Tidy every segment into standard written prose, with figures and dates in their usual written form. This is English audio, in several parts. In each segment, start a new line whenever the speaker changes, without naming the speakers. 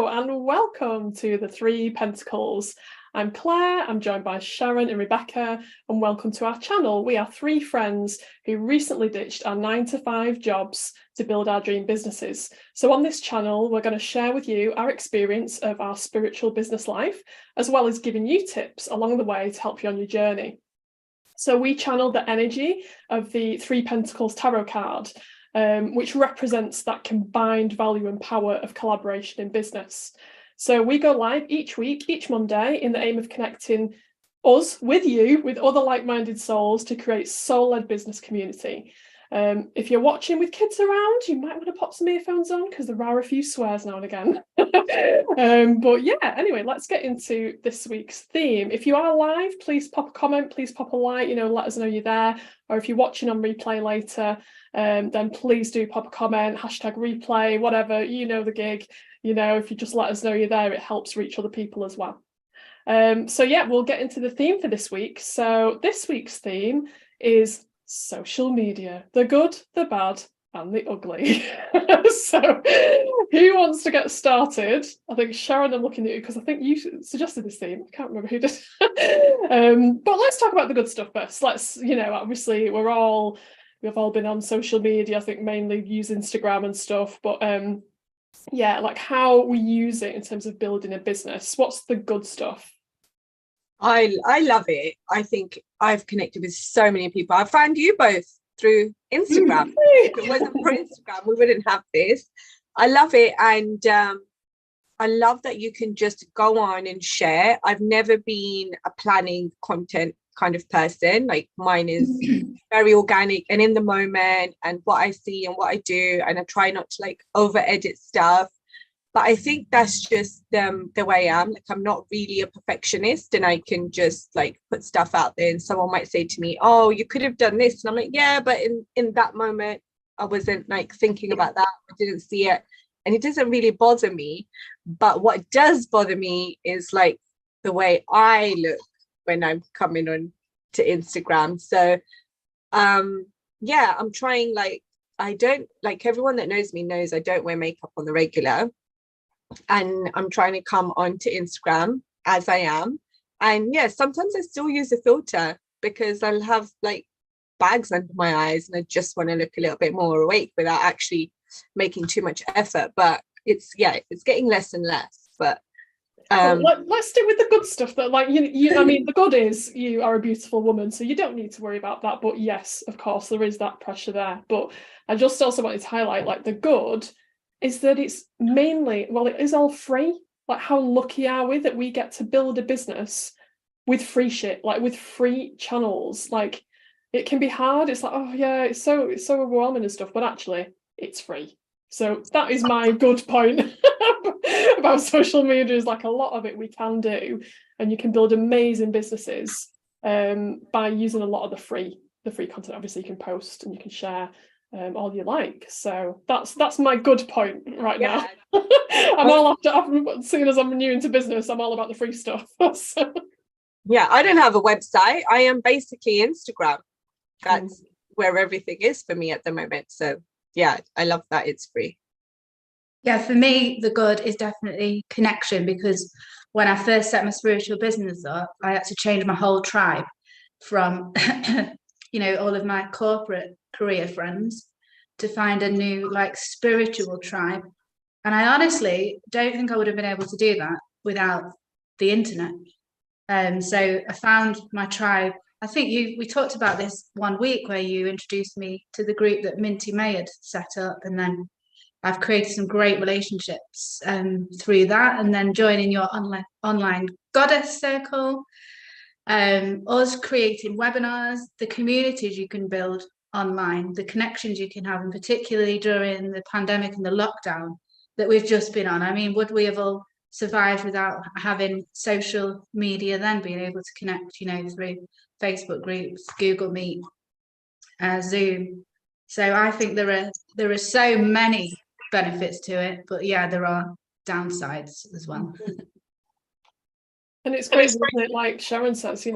Hello and welcome to the Three Pentacles. I'm Claire, I'm joined by Sharon and Rebekah, and welcome to our channel. We are three friends who recently ditched our 9-to-5 jobs to build our dream businesses. So on this channel, we're going to share with you our experience of our spiritual business life, as well as giving you tips along the way to help you on your journey. So we channeled the energy of the Three Pentacles tarot card, which represents that combined value and power of collaboration in business. So we go live each week, each Monday, in the aim of connecting us with you, with other like-minded souls to create soul-led business community. If you're watching with kids around, you might want to pop some earphones on because there are a few swears now and again. But yeah, anyway, let's get into this week's theme. If you are live, please pop a comment, please pop a like, let us know you're there. Or if you're watching on replay later, then please do pop a comment, hashtag replay, whatever, the gig. If you just let us know you're there, it helps reach other people as well. So yeah, we'll get into the theme for this week. So this week's theme is social media, the good, the bad, and the ugly. So who wants to get started? I think Sharon, I'm looking at you because I think you suggested this theme. I can't remember who did. But let's talk about the good stuff first. Let's, obviously we've all been on social media. I think mainly use Instagram and stuff, but yeah, like how we use it in terms of building a business. What's the good stuff?
I love it. I think I've connected with so many people. I found you both through Instagram. If it wasn't for Instagram, we wouldn't have this. I love it. And I love that you can just go on and share. I've never been a planning content kind of person. Like mine is very organic and in the moment and what I see and what I do. And I try not to over edit stuff. But I think that's just the way I am. I'm not really a perfectionist, and I can just put stuff out there. And someone might say to me, "Oh, you could have done this," and I'm like, "Yeah, but in that moment, I wasn't thinking about that. I didn't see it, and it doesn't really bother me. But what does bother me is the way I look when I'm coming on to Instagram. So, yeah, I'm trying. I don't everyone that knows me knows I don't wear makeup on the regular. And I'm trying to come onto Instagram as I am. And yeah, sometimes I still use a filter because I'll have bags under my eyes and I just want to look a little bit more awake without actually making too much effort. But it's getting less and less. But
let's stick with the good stuff. That I mean, the good is you are a beautiful woman, so you don't need to worry about that. But yes, of course, there is that pressure there. But I just also wanted to highlight the good is that it's mainly, it is all free. How lucky are we that we get to build a business with free shit, with free channels. It can be hard. It's oh yeah, it's so overwhelming and stuff, but actually it's free. So that is my good point about social media, is a lot of it we can do, and you can build amazing businesses by using a lot of the free content. Obviously you can post and you can share all you like. So that's my good point right now. I'm all after, seeing as I'm new into business, I'm all about the free stuff. So.
Yeah, I don't have a website. I am basically Instagram. That's where everything is for me at the moment. So yeah, I love that it's free.
Yeah, for me, the good is definitely connection, because when I first set my spiritual business up, I had to change my whole tribe from all of my corporate career friends to find a new spiritual tribe. And I honestly don't think I would have been able to do that without the internet. So I found my tribe. I think we talked about this one week where you introduced me to the group that Minty May had set up, and then I've created some great relationships through that, and then joining your online goddess circle, us creating webinars, the communities you can build online, the connections you can have, and particularly during the pandemic and the lockdown that we've just been on. I mean, would we have all survived without having social media then, being able to connect, through Facebook groups, Google Meet, Zoom? So I think there are so many benefits to it, but yeah, there are downsides as well.
And it's crazy, isn't it? Like Sharon says,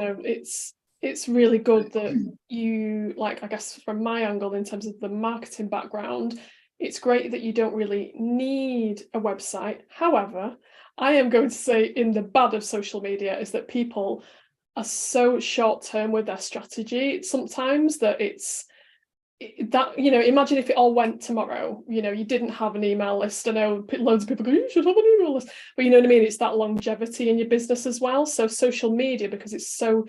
it's really good that you, I guess from my angle in terms of the marketing background, it's great that you don't really need a website. However, I am going to say in the bad of social media is that people are so short term with their strategy sometimes that that, you know, imagine if it all went tomorrow, you know, you didn't have an email list. I know loads of people go, you should have an email list, but you know what I mean? It's that longevity in your business as well. So social media, because it's so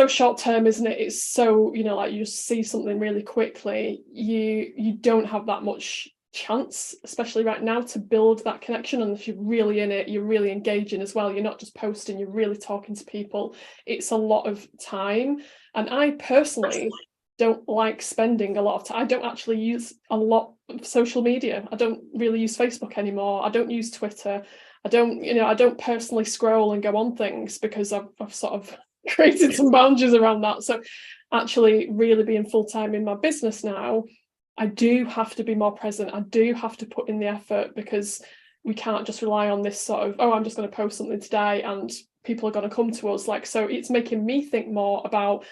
short term, isn't it? It's so, you know, like you just see something really quickly, you don't have that much chance, especially right now, to build that connection unless you're really in it, you're really engaging as well. You're not just posting, you're really talking to people. It's a lot of time. And I personally don't like spending a lot of time. I don't actually use a lot of social media. I don't really use Facebook anymore. I don't use Twitter. I don't personally scroll and go on things because I've sort of created some boundaries around that. So actually really being full-time in my business now, I do have to be more present. I do have to put in the effort, because we can't just rely on this sort of, oh, I'm just going to post something today and people are going to come to us. Like, so it's making me think more about,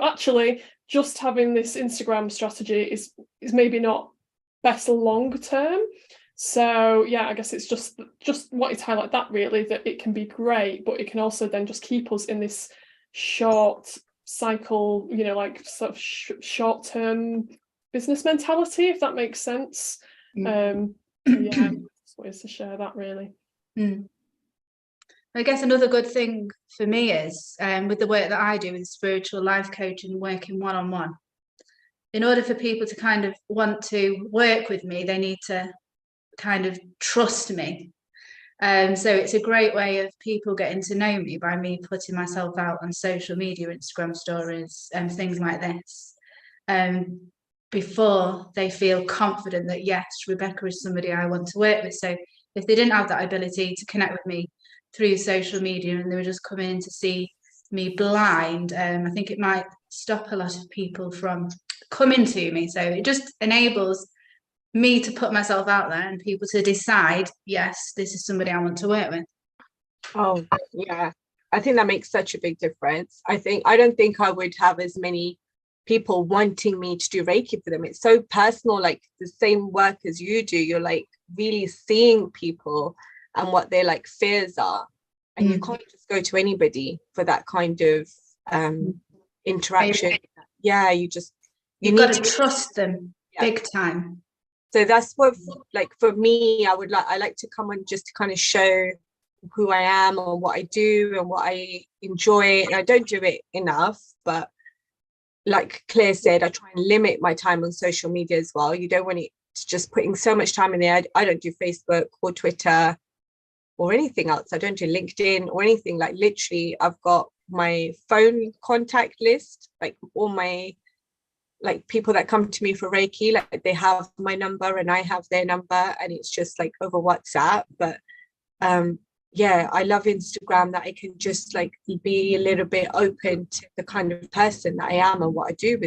actually just having this Instagram strategy is maybe not best long term. So yeah, I guess it's just wanted to highlight that, really, that it can be great, but it can also then just keep us in this short cycle, you know, like sort of short term business mentality, if that makes sense. Yeah, just wanted to share that, really.
I guess another good thing for me is with the work that I do in spiritual life coaching, working one-on-one, in order for people to kind of want to work with me, they need to kind of trust me. So it's a great way of people getting to know me by me putting myself out on social media, Instagram stories and things like this, before they feel confident that, yes, Rebekah is somebody I want to work with. So if they didn't have that ability to connect with me through social media and they were just coming in to see me blind, I think it might stop a lot of people from coming to me. So it just enables me to put myself out there and people to decide, yes, this is somebody I want to work with.
Oh yeah, I think that makes such a big difference. I don't think I would have as many people wanting me to do Reiki for them. It's so personal, like the same work as you do. You're like really seeing people and what their like fears are, and you can't just go to anybody for that kind of interaction. Yeah, you
you've got to trust them. Big time.
So that's what, like, for me, I like to come and just to kind of show who I am and what I do and what I enjoy. And I don't do it enough, but like Claire said, I try and limit my time on social media as well. You don't want it to just putting so much time in there. I don't do Facebook or Twitter or anything else. I don't do LinkedIn or anything. Like, literally, I've got my phone contact list, like all my like people that come to me for Reiki, like they have my number and I have their number, and it's just like over WhatsApp. But yeah, I love Instagram, that I can just like be a little bit open to the kind of person that I am and what I do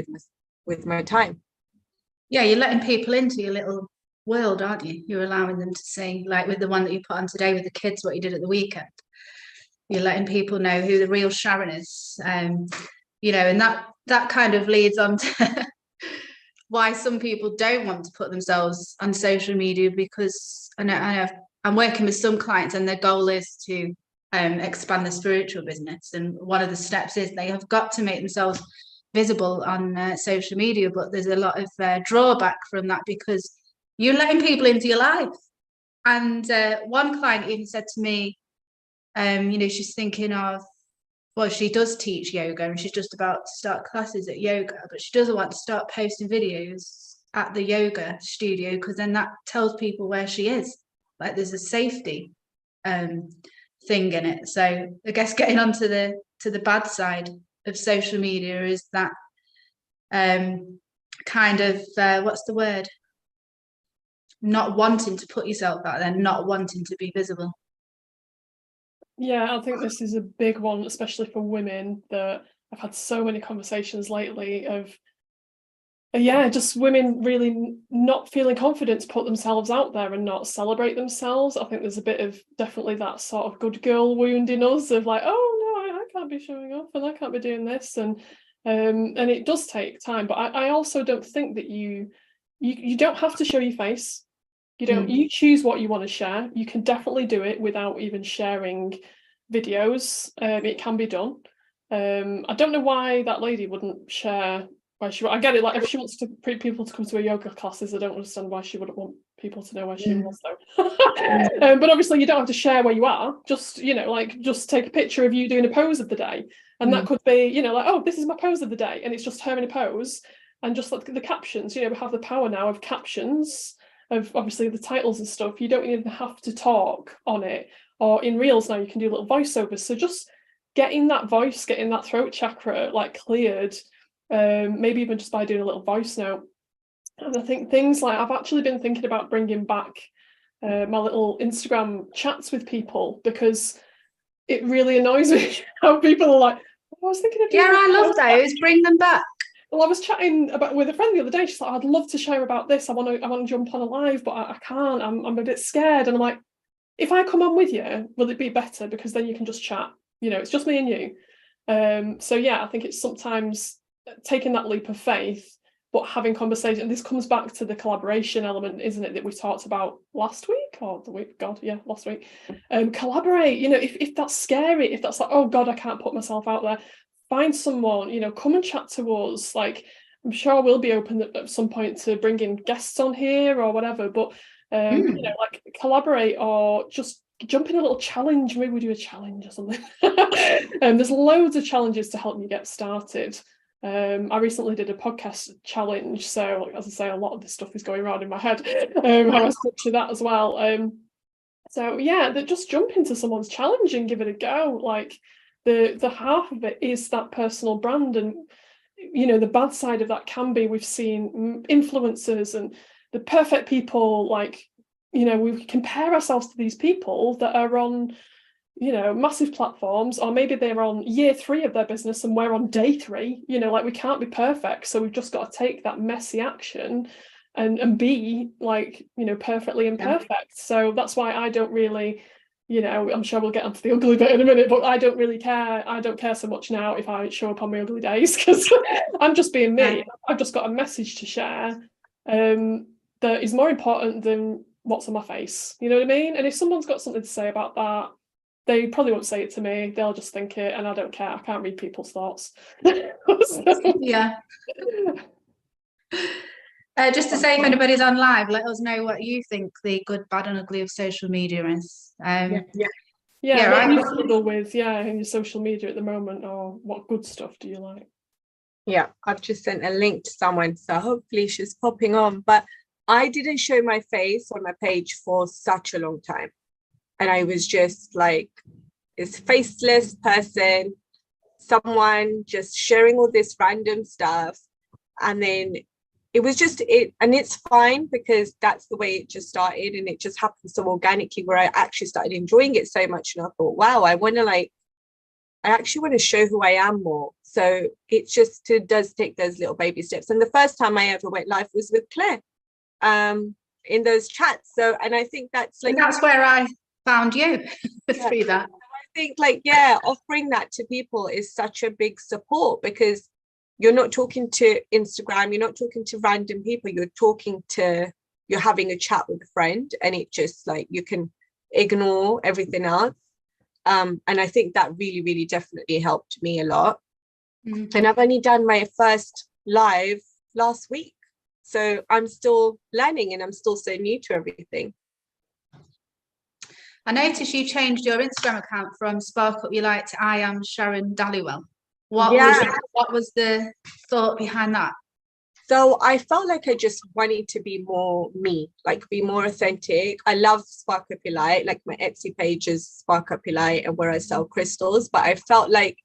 with my time.
Yeah, you're letting people into your little world, aren't you? You're allowing them to see, like with the one that you put on today with the kids, what you did at the weekend. You're letting people know who the real Sharon is. You know, and that kind of leads on to why some people don't want to put themselves on social media, because I know I'm working with some clients and their goal is to expand their spiritual business, and one of the steps is they have got to make themselves visible on social media, but there's a lot of drawback from that because you're letting people into your life. And one client even said to me, you know, she's thinking of, well, she does teach yoga and she's just about to start classes at yoga, but she doesn't want to start posting videos at the yoga studio because then that tells people where she is. Like, there's a safety thing in it. So I guess getting onto the bad side of social media is that kind of what's the word? Not wanting to put yourself out there, not wanting to be visible.
Yeah, I think this is a big one, especially for women, that I've had so many conversations lately of, just women really not feeling confident to put themselves out there and not celebrate themselves. I think there's a bit of definitely that sort of good girl wound in us of like, oh no, I can't be showing off and I can't be doing this. And it does take time. But I also don't think that you you don't have to show your face. You choose what you want to share. You can definitely do it without even sharing videos. It can be done. I don't know why that lady wouldn't share where she. I get it. Like if she wants people to come to her yoga classes, I don't understand why she wouldn't want people to know where she was though. But obviously, you don't have to share where you are. Just just take a picture of you doing a pose of the day, and that could be like, oh, this is my pose of the day, and it's just her in a pose, and just like the captions. We have the power now of captions, of obviously the titles and stuff. You don't even have to talk on it, or in reels now you can do little voiceovers. So just getting that voice, getting that throat chakra like cleared, maybe even just by doing a little voice note. And I think things like, I've actually been thinking about bringing back my little Instagram chats with people, because it really annoys me how people are like, oh, I was thinking of doing
I love those, bring them back.
Well, I was chatting with a friend the other day. She's like, I'd love to share about this. I want to jump on a live, but I can't. I'm a bit scared. And I'm like, if I come on with you, will it be better? Because then you can just chat. It's just me and you. So yeah, I think it's sometimes taking that leap of faith, but having conversation. And this comes back to the collaboration element, isn't it, that we talked about last week or the week? God, yeah, last week. Collaborate. If that's scary, if that's like, oh God, I can't put myself out there. Find someone, come and chat to us. Like, I'm sure we'll be open at some point to bringing guests on here or whatever, but like collaborate, or just jump in a little challenge. Maybe we do a challenge or something. There's loads of challenges to help you get started. I recently did a podcast challenge, so as I say, a lot of this stuff is going around in my head, how I structure that as well. So yeah, that just jump into someone's challenge and give it a go. Like, the half of it is that personal brand, and the bad side of that can be, we've seen influencers and the perfect people, like, we compare ourselves to these people that are on massive platforms, or maybe they're on year 3 of their business and we're on day 3. Like, we can't be perfect, so we've just got to take that messy action and be like perfectly imperfect. So that's why I don't really, I'm sure we'll get onto the ugly bit in a minute, but I don't really care. I don't care so much now if I show up on my ugly days, because I'm just being me. I've just got a message to share that is more important than what's on my face. You know what I mean? And if someone's got something to say about that, they probably won't say it to me. They'll just think it, and I don't care. I can't read people's thoughts.
Yeah. Just to say, if anybody's on live, let us know what you think the good, bad, and ugly of social media is.
What you struggle with, in your social media at the moment, or what good stuff do you like?
Yeah, I've just sent a link to someone, so hopefully she's popping on. But I didn't show my face on my page for such a long time. And I was just like this faceless person, someone just sharing all this random stuff. And then it was just it, and it's fine, because that's the way it just started, and it just happened so organically, where I actually started enjoying it so much. And I thought, wow, I actually want to show who I am more. So it does take those little baby steps. And the first time I ever went live was with Claire in those chats. So, and I think that's like,
and that's where I found you through that.
I think offering that to people is such a big support, because you're not talking to Instagram, you're not talking to random people, you're having a chat with a friend, and it just like, you can ignore everything else. And I think that really, really definitely helped me a lot. And I've only done my first live last week, so I'm still learning, and I'm still so new to everything.
I noticed you changed your Instagram account from Spark Up Your Light to I Am Sharon Dallywell. What was the thought behind that?
So I felt like I just wanted to be more me, like be more authentic. I love Spark Up Your Light, like my Etsy page is Spark Up Your Light, and where I sell crystals. But I felt like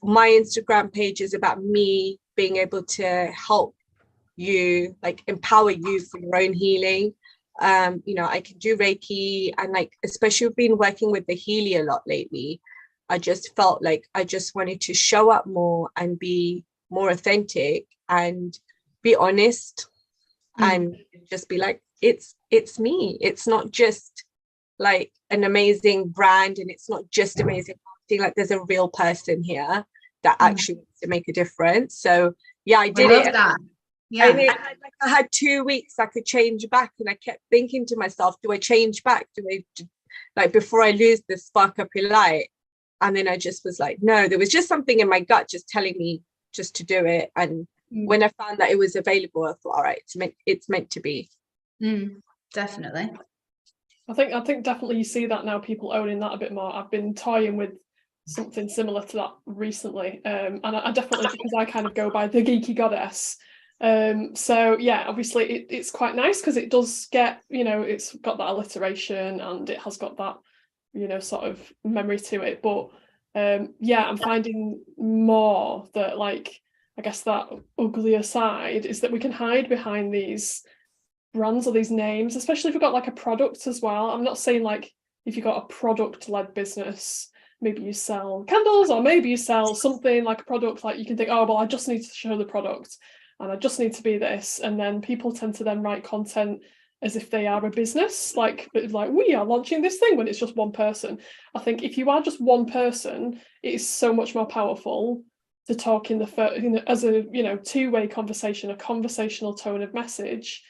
my Instagram page is about me being able to help you, like empower you for your own healing. I can do Reiki, and like, especially I've been working with the Healy a lot lately. I just felt like I just wanted to show up more and be more authentic and be honest, and just be like, it's me. It's not just like an amazing brand, and it's not just amazing marketing. Like, there's a real person here that actually wants to make a difference. So yeah, I did it.
That. Yeah.
And I had 2 weeks I could change back, and I kept thinking to myself, do I change back? Like, before I lose this spark of light? And then I just was like, no, there was just something in my gut just telling me just to do it. And when I found that it was available, I thought, all right, it's meant to be.
Definitely.
I think definitely you see that now, people owning that a bit more. I've been toying with something similar to that recently, and I definitely, because I kind of go by the geeky goddess, so yeah, obviously it's quite nice because it does get, it's got that alliteration and it has got that, sort of memory to it, but yeah, I'm finding more that, like, I guess that uglier side is that we can hide behind these brands or these names, especially if you've got like a product as well. I'm not saying like if you've got a product-led business, maybe you sell candles, or maybe you sell something like a product, like you can think, oh, well, I just need to show the product and I just need to be this. And then people tend to then write content as if they are a business, like we are launching this thing, when it's just one person. I think if you are just one person, it is so much more powerful to talk in the as a two-way conversation, a conversational tone of message.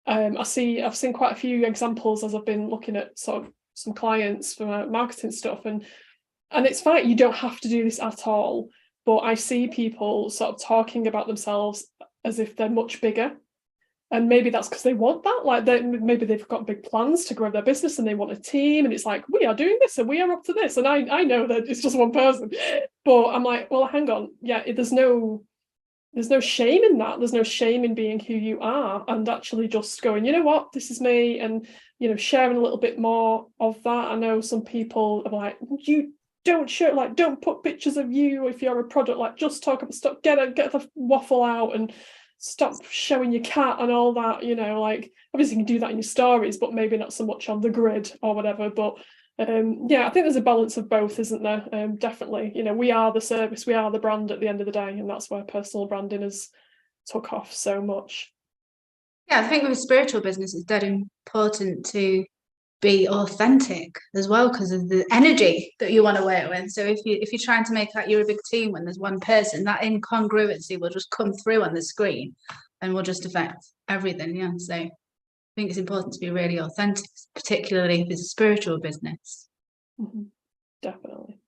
I've seen quite a few examples as I've been looking at sort of some clients for my marketing stuff, and it's fine, you don't have to do this at all, but I see people sort of talking about themselves as if they're much bigger, and maybe that's because they want that, like maybe they've got big plans to grow their business and they want a team, and it's like, we are doing this and we are up to this, and I know that it's just one person, but I'm like, well, hang on, yeah, there's no shame in that. There's no shame in being who you are and actually just going, you know what, this is me, and sharing a little bit more of that. I know some people are like, you don't share, like, don't put pictures of you if you're a product, like, just talk about stuff, get the waffle out and stop showing your cat and all that, like, obviously you can do that in your stories, but maybe not so much on the grid or whatever. But yeah, I think there's a balance of both, isn't there? Definitely, we are the service, we are the brand at the end of the day, and that's where personal branding has took off so much.
Yeah, I think with spiritual business, it's dead important to be authentic as well, because of the energy that you want to work with. So if you're trying to make out you're a big team when there's one person, that incongruency will just come through on the screen and will just affect everything. Yeah, so I think it's important to be really authentic, particularly if it's a spiritual business.
Definitely.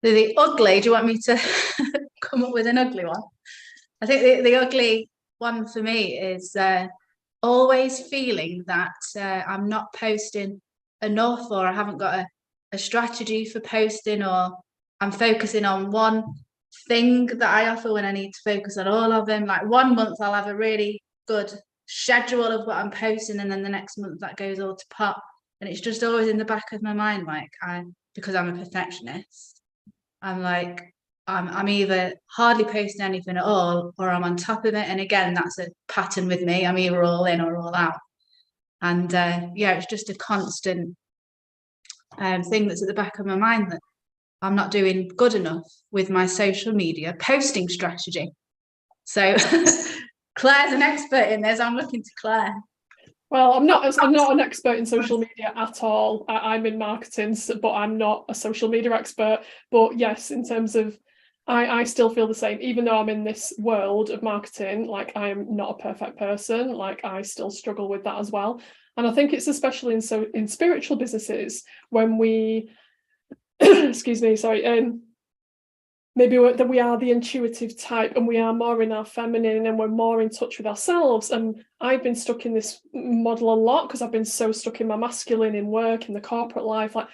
The ugly, do you want me to come up with an ugly one? I think the ugly one for me is always feeling that I'm not posting enough, or I haven't got a strategy for posting, or I'm focusing on one thing that I offer when I need to focus on all of them. Like, one month I'll have a really good schedule of what I'm posting, and then the next month that goes all to pot, and it's just always in the back of my mind, like, because I'm a perfectionist, I'm like, I'm either hardly posting anything at all, or I'm on top of it. And again, that's a pattern with me. I'm either all in or all out. And yeah, it's just a constant thing that's at the back of my mind, that I'm not doing good enough with my social media posting strategy. So Claire's an expert in this. I'm looking to Claire.
Well, I'm not an expert in social media at all. I'm in marketing, but I'm not a social media expert. But yes, in terms of, I still feel the same, even though I'm in this world of marketing, like, I am not a perfect person. Like, I still struggle with that as well. And I think it's especially in spiritual businesses when we, excuse me, sorry, maybe that we are the intuitive type and we are more in our feminine and we're more in touch with ourselves. And I've been stuck in this model a lot because I've been so stuck in my masculine, in work, in the corporate life, like,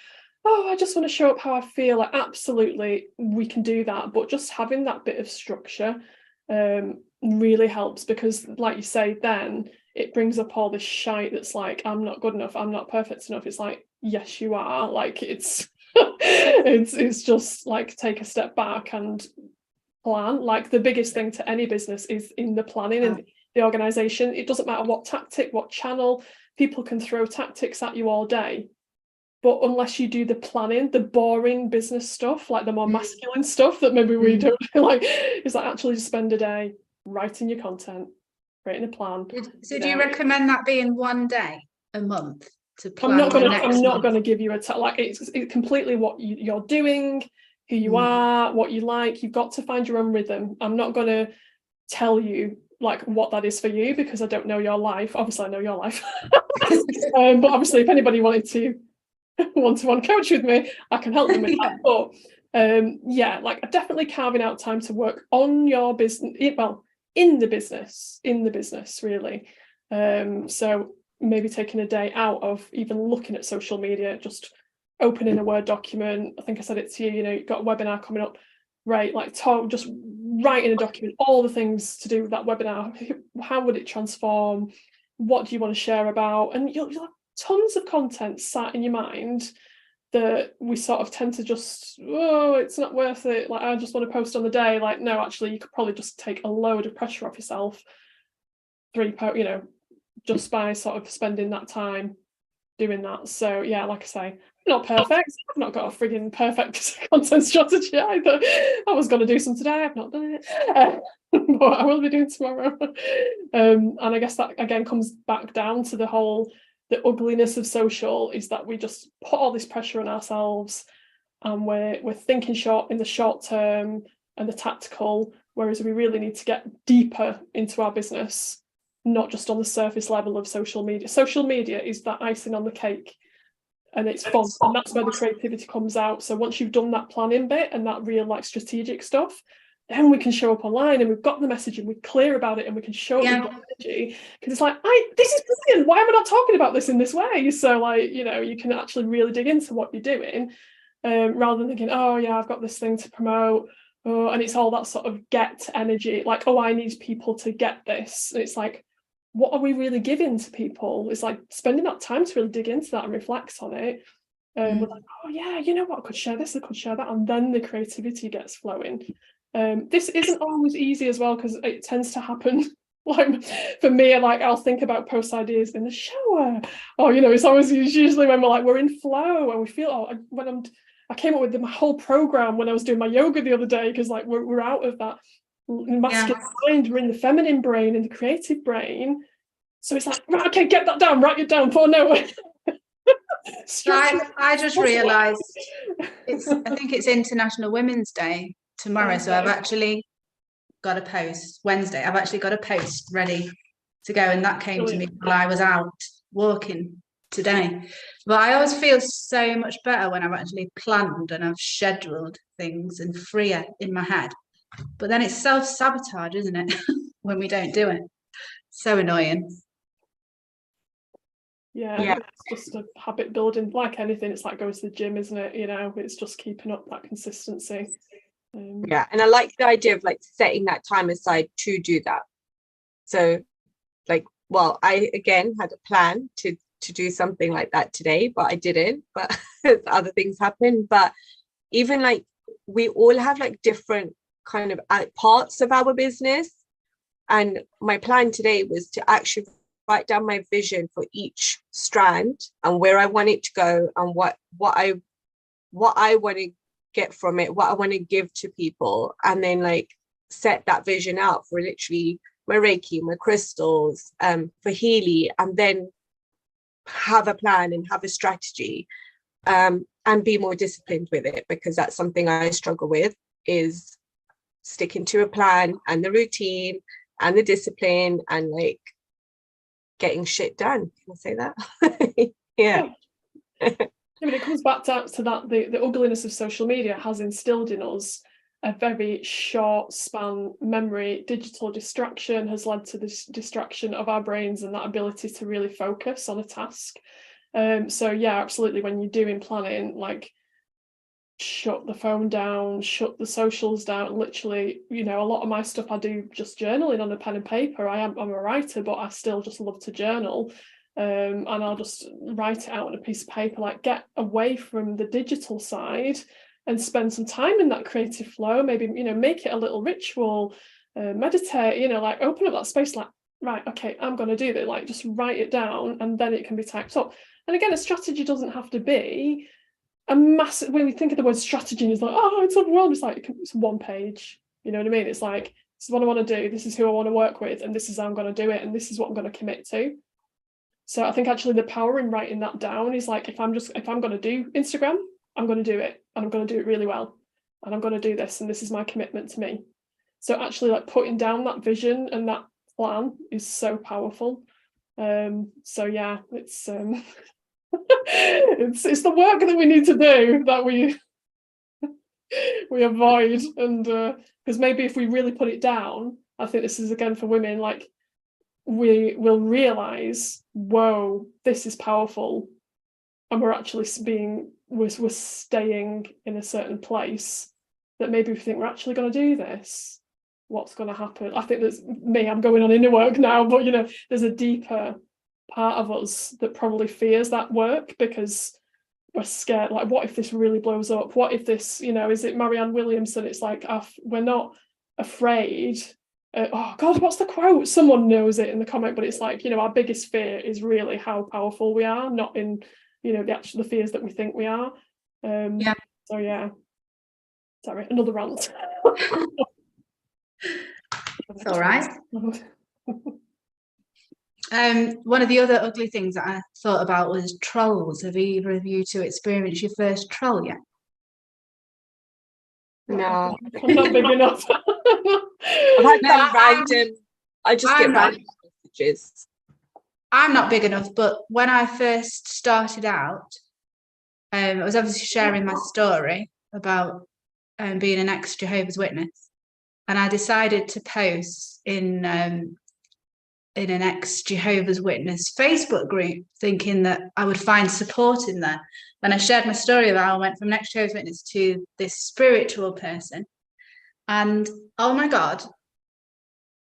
oh, I just want to show up how I feel. Like, absolutely, we can do that, but just having that bit of structure really helps, because, like you say, then it brings up all this shite that's like, I'm not good enough, I'm not perfect enough. It's like, yes, you are. Like, it's it's just like, take a step back and plan. Like, the biggest thing to any business is in the planning and the organization. It doesn't matter what tactic, what channel, people can throw tactics at you all day, but unless you do the planning, the boring business stuff, like the more masculine stuff that maybe we don't like, it's like, actually just spend a day writing your content, creating a plan.
So do you recommend that being one day a month to plan?
I'm not going to give you like, it's completely what you're doing, who you are, what you like. You've got to find your own rhythm. I'm not going to tell you like what that is for you, because I don't know your life. Obviously I know your life. But obviously if anybody wanted to one-to-one coach with me, I can help them with that. But yeah, like definitely carving out time to work on your business, well, in the business really. So maybe taking a day out of even looking at social media, just opening a Word document. I think I said it to you, you know, you've got a webinar coming up, right? Like just write in a document all the things to do with that webinar. How would it transform? What do you want to share about? And you'll have tons of content sat in your mind that we sort of tend to just, oh, it's not worth it. Like, I just want to post on the day. Like, no, actually, you could probably just take a load of pressure off yourself, you know, just by sort of spending that time doing that. So yeah, like I say, not perfect. I've not got a frigging perfect content strategy either. I was going to do some today. I've not done it, but I will be doing tomorrow. And I guess that again comes back down to the ugliness of social, is that we just put all this pressure on ourselves, and we're thinking short in the short term and the tactical, whereas we really need to get deeper into our business, not just on the surface level of social media. Social media is that icing on the cake, and it's fun, and that's where the creativity comes out. So once you've done that planning bit and that real like strategic stuff, then we can show up online and we've got the message and we're clear about it and we can show up with energy, because it's like, this is brilliant, why am I not talking about this in this way? So like, you know, you can actually really dig into what you're doing, rather than thinking, oh yeah, I've got this thing to promote, and it's all that sort of get energy, like, oh, I need people to get this. And it's like, what are we really giving to people? It's like spending that time to really dig into that and reflect on it. We're like, oh yeah, you know what, I could share this, I could share that, and then the creativity gets flowing. This isn't always easy as well, because it tends to happen. Like for me, like I'll think about post ideas in the shower, or you know, it's usually when we're in flow and we feel, I came up with my whole program when I was doing my yoga the other day, because like we're out of that masculine mind, we're in the feminine brain, in the creative brain. So it's like, right, okay, get that down, write it down, put a note.
I just realised I think it's International Women's Day tomorrow, so I've actually got a post Wednesday. I've actually got a post ready to go, and that came to me while I was out walking today. But I always feel so much better when I've actually planned and I've scheduled things and freer in my head. But then it's self-sabotage, isn't it? When we don't do it. So annoying.
Yeah, it's just a habit building. Like anything, it's like going to the gym, isn't it? You know, it's just keeping up that consistency.
Yeah, and I like the idea of like setting that time aside to do that. So like, well, I again had a plan to do something like that today, but I didn't, but other things happened. But even like, we all have like different kind of parts of our business, and my plan today was to actually write down my vision for each strand and where I want it to go, and what I want to get from it, what I want to give to people, and then like set that vision out for literally my Reiki, my crystals, for Healy, and then have a plan and have a strategy, and be more disciplined with it, because that's something I struggle with, is sticking to a plan and the routine and the discipline and like getting shit done. Can I say that? Yeah.
I mean, it comes back to that the ugliness of social media has instilled in us a very short span memory. Digital distraction has led to this distraction of our brains and that ability to really focus on a task. So yeah, absolutely, when you're doing planning, like shut the phone down, shut the socials down. Literally, you know, a lot of my stuff I do just journaling on a pen and paper. I'm a writer, but I still just love to journal. And I'll just write it out on a piece of paper, like get away from the digital side and spend some time in that creative flow. Maybe, you know, make it a little ritual, meditate, you know, like open up that space, like, right, okay, I'm going to do that, like just write it down, and then it can be typed up. And again, a strategy doesn't have to be a massive, when we think of the word strategy, it's like, oh, it's overwhelming. It's like, it's one page, you know what I mean? It's like, this is what I want to do, this is who I want to work with, and this is how I'm going to do it, and this is what I'm going to commit to. So I think actually the power in writing that down is like, if I'm going to do Instagram, I'm going to do it, and I'm going to do it really well, and I'm going to do this, and this is my commitment to me. So actually like putting down that vision and that plan is so powerful. So yeah, it's it's the work that we need to do that we avoid, and because maybe if we really put it down, I think this is again for women, like we will realize, whoa, this is powerful, and we're actually we're staying in a certain place that maybe we think we're actually going to do this. What's going to happen? I think there's me, I'm going on inner work now, but you know, there's a deeper part of us that probably fears that work because we're scared, like what if this really blows up, what if this, you know, is it Marianne Williamson, it's like we're not afraid. Oh god, what's the quote? Someone knows it in the comment, but it's like, you know, our biggest fear is really how powerful we are, not in, you know, the fears that we think we are.
Yeah.
So yeah, sorry, another rant.
It's all right. One of the other ugly things that I thought about was trolls. Have either of you two experienced your first troll yet?
No.
I'm not big enough.
I've had some random, I just get random messages.
I'm not big enough, but when I first started out, I was obviously sharing my story about being an ex-Jehovah's Witness, and I decided to post in an ex-Jehovah's Witness Facebook group, thinking that I would find support in there. And I shared my story of how I went from an ex-Jehovah's Witness to this spiritual person. And oh my God,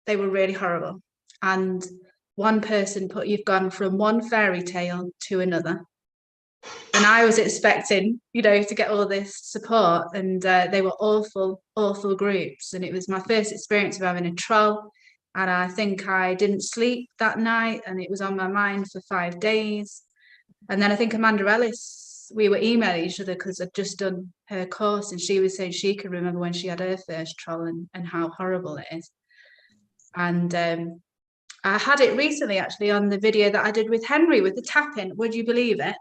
they were really horrible. And one person put, "You've gone from one fairy tale to another." And I was expecting, you know, to get all this support, and they were awful, awful groups. And it was my first experience of having a troll. And I think I didn't sleep that night, and it was on my mind for 5 days. And then I think Amanda Ellis, we were emailing each other because I'd just done her course, and she was saying she could remember when she had her first troll and how horrible it is. And I had it recently, actually, on the video that I did with Henry with the tapping. Would you believe it?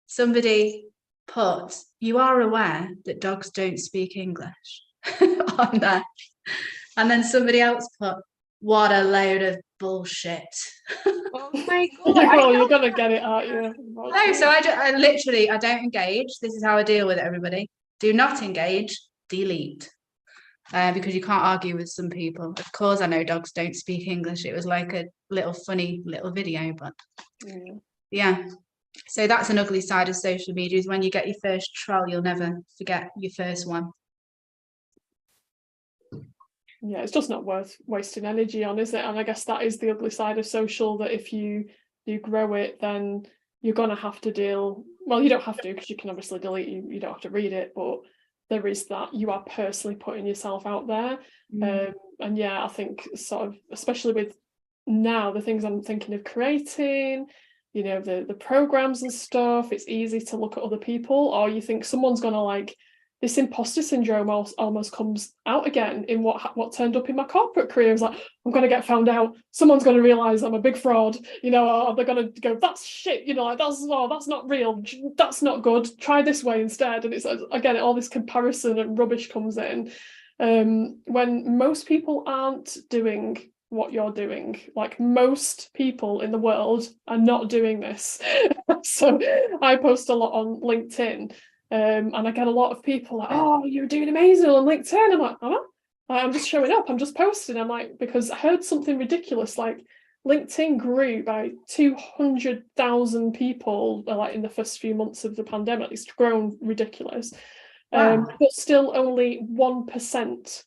Somebody put, "You are aware that dogs don't speak English," on there. And then somebody else put, "What a load of bullshit."
Oh my God.
Well, you're going to get it, aren't you?
No, so I literally, I don't engage. This is how I deal with it, everybody. Do not engage, delete. Because you can't argue with some people. Of course, I know dogs don't speak English. It was like a little funny little video, but yeah. So that's an ugly side of social media, is when you get your first troll, you'll never forget your first one.
Yeah, it's just not worth wasting energy on, is it? And I guess that is the ugly side of social, that if you grow it, then you're going to have to deal, well, you don't have to, because you can obviously delete, you don't have to read it, but there is that you are personally putting yourself out there. And yeah, I think sort of, especially with now the things I'm thinking of creating, you know, the programs and stuff, it's easy to look at other people, or you think someone's gonna, like, this imposter syndrome almost comes out again in what turned up in my corporate career. It's like, I'm going to get found out, someone's going to realize I'm a big fraud, you know, or they're going to go, that's shit, you know, like, that's not real, that's not good, try this way instead. And it's, again, all this comparison and rubbish comes in when most people aren't doing what you're doing. Like, most people in the world are not doing this. So I post a lot on LinkedIn. And I get a lot of people like, "Oh, you're doing amazing on LinkedIn." I'm like, I'm just showing up, I'm just posting. I'm like, because I heard something ridiculous, like LinkedIn grew by 200,000 people like in the first few months of the pandemic. It's grown ridiculous. But still only 1%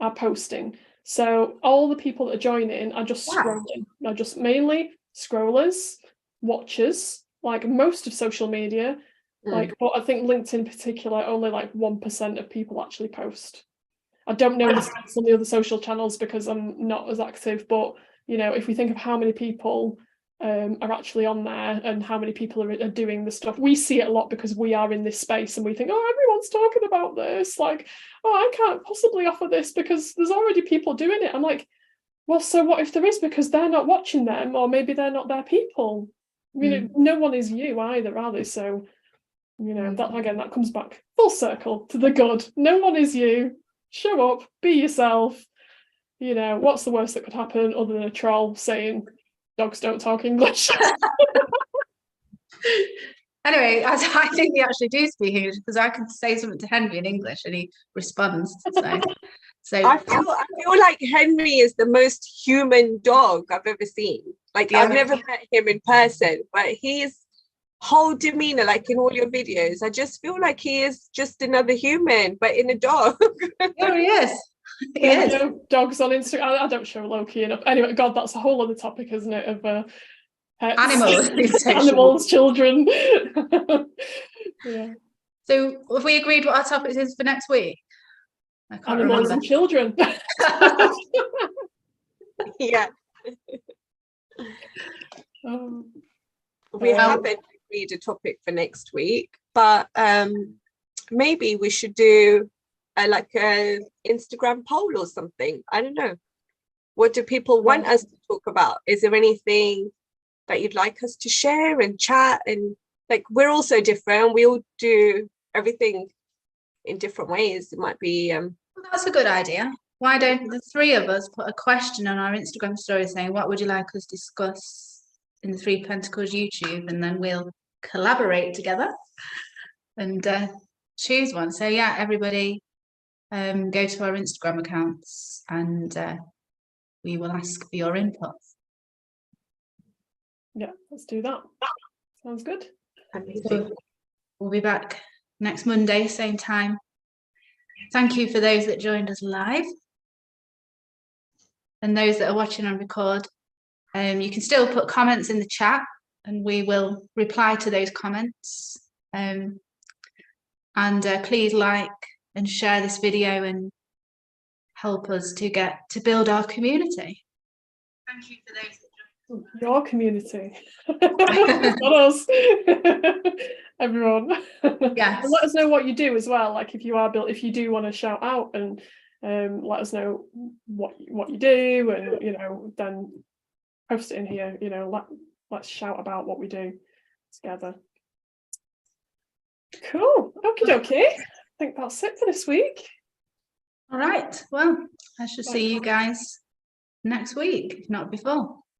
are posting. So all the people that are joining are just scrolling. They're just mainly scrollers, watchers, like most of social media. Like, but I think LinkedIn in particular, only like 1% of people actually post. I don't know the stats on the other social channels because I'm not as active, but you know, if we think of how many people are actually on there and how many people are doing the stuff, we see it a lot because we are in this space and we think, oh, everyone's talking about this, like, oh, I can't possibly offer this because there's already people doing it. I'm like, well, so what if there is, because they're not watching them, or maybe they're not their people. You know, no one is you either, are they? So, you know, that again, that comes back full circle to the good. No one is you. Show up, be yourself, you know, what's the worst that could happen other than a troll saying dogs don't talk English?
Anyway, I think they actually do speak English, because I can say something to Henry in English and he responds. So
I feel like Henry is the most human dog I've ever seen. Like,
Yeah.
I've never met him in person, but his whole demeanor, like in all your videos, I just feel like he is just another human, but in a dog.
yeah, he is. He
Yeah,
is.
you know, dogs on Instagram. I don't show Loki enough. Anyway, God, that's a whole other topic, isn't it? Of pets,
Animals.
children. Yeah,
So have we agreed what our topic is for next week? I can't
animals
remember.
and children.
Yeah. We
Well-
haven't agreed a topic for next week, but maybe we should do like a Instagram poll or something. I don't know. What do people want us to talk about? Is there anything that you'd like us to share and chat? And like, we're all so different. We all do everything in different ways. It might be
Well, that's a good idea. Why don't the three of us put a question on our Instagram story saying, what would you like us to discuss in the Three Pentacles YouTube? And then we'll collaborate together and choose one. So yeah, everybody go to our Instagram accounts and we will ask for your input.
Yeah, let's do that. Sounds good.
amazing.
We'll be back next Monday, same time. Thank you for those that joined us live. And those that are watching on record, you can still put comments in the chat and we will reply to those comments. And please like and share this video and help us to build our community. Thank you for those that joined.
Your community. Not us. Everyone.
Yes.
And let us know what you do as well. Like if you do want to shout out and let us know what you do, and you know, then post it in here. You know, let's shout about what we do together. Cool. Okie dokie. I think that's it for this week.
All right. Well, I shall see you guys next week, if not before.